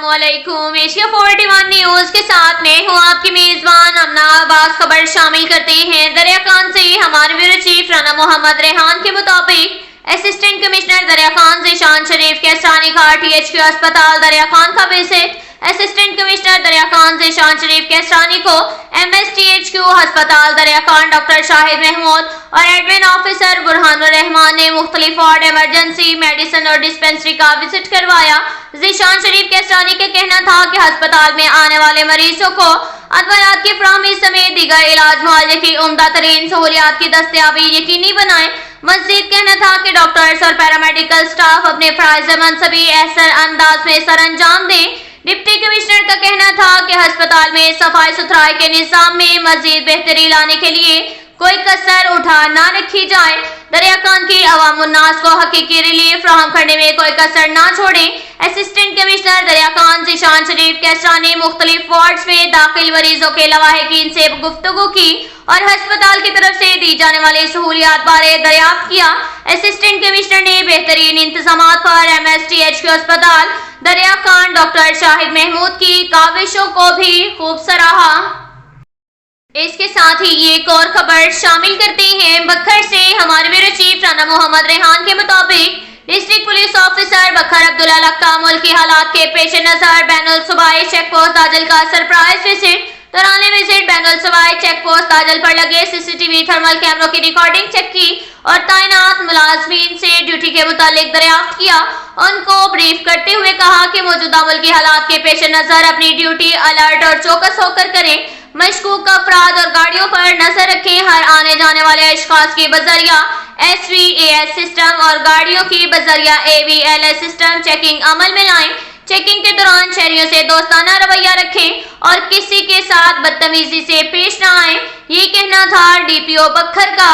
अस्सलामुअलैकुम। Asia 41 news के साथ मैं हूँ आपकी मेजबान अमना अब्बास। खबर शामिल करते हैं। दरिया खान से हमारे ब्यूरो चीफ राना मोहम्मद रेहान के मुताबिक असिस्टेंट कमिश्नर दरिया खान ज़ीशान शरीफ केसरानी का THQ अस्पताल दरिया खान का विजिट। असिस्टेंट कमिश्नर दरिया खान ज़ीशान शरीफ केसरानी को MSTHQ अस्पताल दरिया खान डॉक्टर शाहिद महमूद और एडमिन ऑफिसर बुरहानुर रहमान ने मुख्तलिफ वार्ड, इमरजेंसी मेडिसिन और डिस्पेंसरी का विजिट करवाया। ज़ीशान शरीफ केसरानी का कहना था कि अस्पताल में आने वाले मरीजों को अदवियात की फराहमी समेत दीगर इलाज मुआवजे की उम्दा तरीन सहूलियात की दस्तयाबी यकीनी बनाए। मज़ीद कहना था कि डॉक्टर्स और पैरामेडिकल स्टाफ अपने फराइज़ मनसबी एहसन अंदाज में सर अंजाम दें। डिप्टी कमिश्नर का कहना था कि अस्पताल में सफाई सुथराई के निज़ाम में मजीद बेहतरी लाने के लिए कोई कसर उठा ना रखी जाए। दरिया खान की अवाम उन्नास को हकीकी रिलीफ फराहम करने में कोई कसर ना छोड़ें। असिस्टेंट कमिश्नर दरिया खान ज़ीशान शरीफ केसरानी मुख्तलिफ वार्ड्स में दाखिल मरीजों के लवाहिकीन से गुफ्तगू की और अस्पताल की तरफ से दी जाने वाली सहूलियात बारे दरियाफ्त किया। असिस्टेंट कमिश्नर ने बेहतरीन इंतजामात पर MSTHQ अस्पताल दरिया खान डॉक्टर शाहिद महमूद की काविशों को भी खूब सराहा। इसके साथ ही ये एक और खबर शामिल करते हैं। बखर से हमारे ब्यूरो चीफ राना मोहम्मद रेहान के मुताबिक डिस्ट्रिक्ट पुलिस ऑफिसर बखर अब्दुल्ला लक का मुल्की हालात के पेश नजर बैनुल सूबाई चेक पोस्ट दाजल का सरप्राइज विजिट। दौरान विजिट बैनुल सूबाई चेक पोस्ट दाजल पर लगे CCTV थर्मल कैमरों की रिकॉर्डिंग चेक की और तैनात मुलाजमीन से ड्यूटी के मुतालिक दरियाफ्त किया। उनको ब्रीफ करते हुए कहा कि मौजूदा मुल्की हालात के पेश नजर अपनी ड्यूटी अलर्ट और चौकस होकर करें। मशकूक अफराद और गाड़ियों पर नजर रखें। हर आने जाने वाले अशखास की बजरिया SVAS सिस्टम और गाड़ियों की बजरिया AVLS सिस्टम चेकिंग अमल में लाएं। चेकिंग के दौरान शहरियों से दोस्ताना रवैया रखें और किसी के साथ बदतमीजी से पेश न आए। ये कहना था DPO बखर का।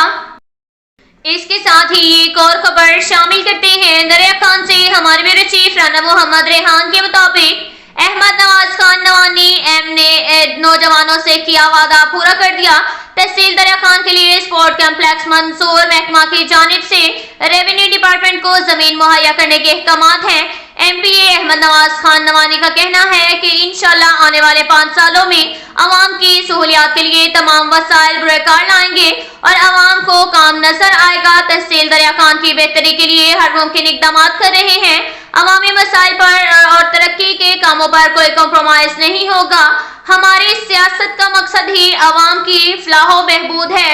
इसके साथ ही एक और खबर शामिल करते हैं। दरिया खान से हमारे ब्यूरो चीफ राना मोहम्मद रेहान के मुताबिक अहमद नवाज खान नवानी M ने नौजवानों से किया वादा पूरा कर दिया। तहसील दरिया खान के लिए स्पोर्ट कम्प्लेक्स मंसूर महकमा की जानिब से रेवेन्यू डिपार्टमेंट को जमीन मुहैया करने के अहकामात हैं। MPA अहमद नवाज खान नवानी का कहना है कि इंशाल्लाह आने वाले 5 सालों में अवाम की सहूलियात के लिए तमाम वसाइल बुरेकार लाएंगे और अवाम को काम नजर आएगा। तहसील दरिया खान की बेहतरी के लिए हर मुमकिन इकदाम कर रहे हैं। अवामी मसाइल पर और तरक्की के कामों पर कोई कॉम्प्रोमाइज नहीं होगा। हमारी सियासत का मकसद ही अवाम की फलाह बहबूद है।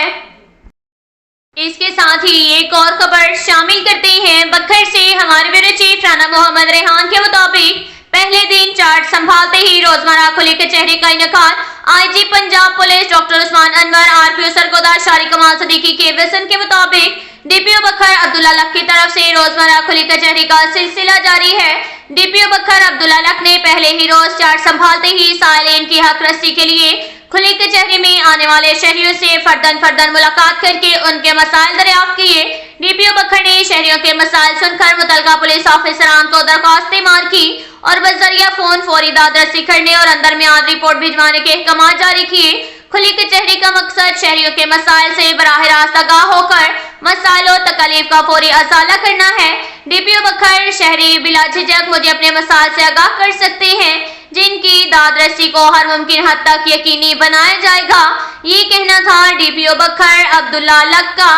इसके साथ ही एक और खबर शामिल करते हैं। बखर से हमारे ब्यूरो चीफ राना मोहम्मद रेहान के मुताबिक पहले दिन चार्ज संभालते ही रोजमर्रा खुली कचहरी का इनेकाद। IG Punjab police doctor Usman Anwar RPO Sargodha शारी कमाल सदीकी के वजन के मुताबिक DPO बखर अब्दुल्ला लक की तरफ से रोजमर्रा खुली कचहरी का सिलसिला जारी है। DPO बखर अब्दुल्ला लक ने पहले ही रोज चार्ज संभालते ही साइलिन की हक रस्सी के लिए खुली कचहरी में आने वाले शहरियों से फर्दन मुलाकात करके उनके मसाइल दरियाफ्त किए। DPO बखर ने शहरियों के मसाइल सुनकर मुतलका पुलिस ऑफिसरान को दरख्वास्तें मार की और बजरिया फोन फौरी दादरसी करने और अंदर मियाद रिपोर्ट भिजवाने के अहकाम जारी किए। खुली कचहरी का मकसद शहरियों के मसाइल से बराह रास्त आगाह होकर मसाइलों तकलीफ का फौरी अजाला करना है। DPO बखर शहरी बिला झिझक मुझे अपने मसाइल से आगाह कर सकते हैं, जिनकी दादरसी को हर मुमकिन हद तक यकीनी बनाया जाएगा। ये कहना था DPO बखर अब्दुल्ला लक का।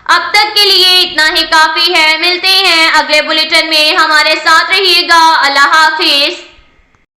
अब तक के लिए इतना ही काफी है। मिलते हैं अगले बुलेटिन में। हमारे साथ रहिएगा। अल्लाह हाफिज।